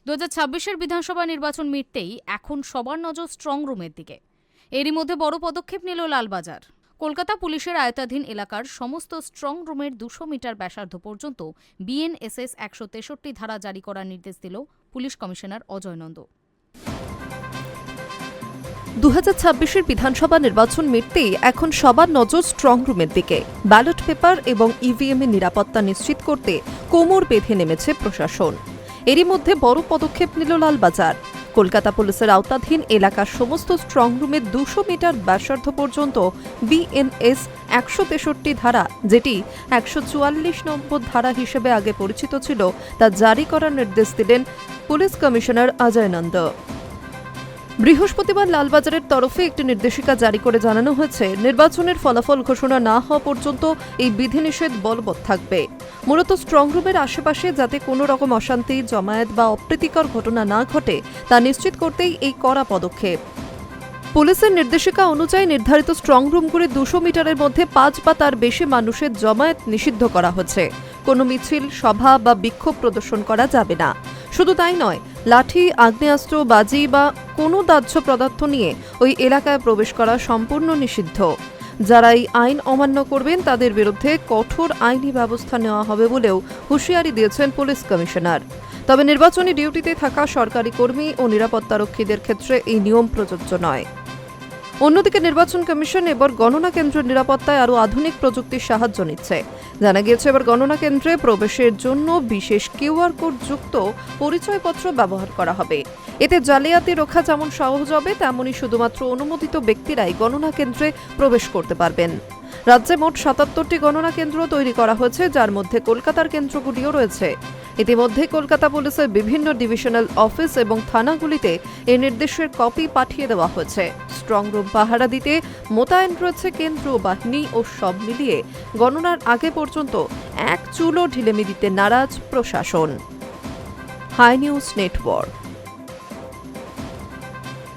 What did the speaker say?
2026-এর বিধানসভা নির্বাচন মিটতেই এখন সবার নজর স্ট্রং রুমের দিকে। এরই মধ্যে বড় পদক্ষেপ নিল লালবাজার। কলকাতা পুলিশের আয়ত্তাধীন এলাকার সমস্ত স্ট্রং রুমের 200 মিটার ব্যাসার্ধ পর্যন্ত বিএনএসএস 163 ধারা জারি করার নির্দেশ দিল পুলিশ কমিশনার অজয় নন্দ। 2026-এর বিধানসভা নির্বাচন মিটতেই এখন সবার নজর স্ট্রং রুমের দিকে। ব্যালট পেপার এবং ইভিএম এর নিরাপত্তা নিশ্চিত করতে কোমর বেঁধে নেমেছে প্রশাসন। এরই মধ্যে বড় পদক্ষেপ নিল লালবাজার। কলকাতা পুলিশের আওতাধীন এলাকার সমস্ত স্ট্রং রুমের 200 মিটার ব্যাসার্ধ পর্যন্ত বিএনএস 163 ধারা, যেটি 144 নম্বর ধারা হিসেবে আগে পরিচিত ছিল, তা জারি করার নির্দেশ দিলেন পুলিশ কমিশনার অজয় নন্দ। বৃহস্পতিবার লালবাজারের তরফে একটি নির্দেশিকা জারি করে জানানো হয়েছে, নির্বাচনের ফলাফল ঘোষণা না হওয়া পর্যন্ত এই বিধিনিষেধ বলবৎ থাকবে। মূলত স্ট্রং রুমের আশেপাশে যাতে কোনো রকম অশান্তি, জমায়েত বা অপ্রীতিকর ঘটনা না ঘটে তা নিশ্চিত করতেই এই কড়া পদক্ষেপ। পুলিশের নির্দেশিকা অনুযায়ী নির্ধারিত স্ট্রং রুমগুলি 200 মিটারের মধ্যে 5 বা তার বেশি মানুষের জমায়েত নিষিদ্ধ করা হচ্ছে। কোনো মিছিল, সভা বা বিক্ষোভ প্রদর্শন করা যাবে না। শুধু তাই নয়, লাঠি, আগ্নেয়াস্ত্র, বাজি বা কোনো দাহ্য পদার্থ নিয়ে ওই এলাকায় প্রবেশ করা সম্পূর্ণ নিষিদ্ধ। যারা এই আইন অমান্য করবেন তাদের বিরুদ্ধে কঠোর আইনি ব্যবস্থা নেওয়া হবে বলেও হুঁশিয়ারি দিয়েছেন পুলিশ কমিশনার। তবে নির্বাচনী ডিউটিতে থাকা সরকারি কর্মী ও নিরাপত্তারক্ষীদের ক্ষেত্রে এই নিয়ম প্রযোজ্য নয়। অন্যদিকে নির্বাচন কমিশন এবার গণনা কেন্দ্রের নিরাপত্তায় আরও আধুনিক প্রযুক্তির সাহায্য নিচ্ছে। জানা গিয়েছে, এবার গণনা কেন্দ্রে প্রবেশের জন্য বিশেষ কিউআর কোড যুক্ত পরিচয়পত্র ব্যবহার করা হবে। এতে জালিয়াতি রোখা যেমন সহজ হবে, তেমনই শুধুমাত্র অনুমোদিত ব্যক্তিরাই গণনা কেন্দ্রে প্রবেশ করতে পারবেন। রাজ্যে মোট 77টি গণনা কেন্দ্র তৈরি করা হয়েছে, যার মধ্যে কলকাতার কেন্দ্রগুলিও রয়েছে। ইতিমধ্যে কলকাতা পুলিশের বিভিন্ন ডিভিশনাল অফিস এবং থানাগুলিতে এই নির্দেশের কপি পাঠিয়ে দেওয়া হয়েছে। স্ট্রং রুম পাহারা দিতে মোতায়েন রয়েছে কেন্দ্রীয় বাহিনী ও সব মিলিয়ে গণনার আগে পর্যন্ত এক চুলও ঢিলেমি দিতে নারাজ প্রশাসন। Hi News network.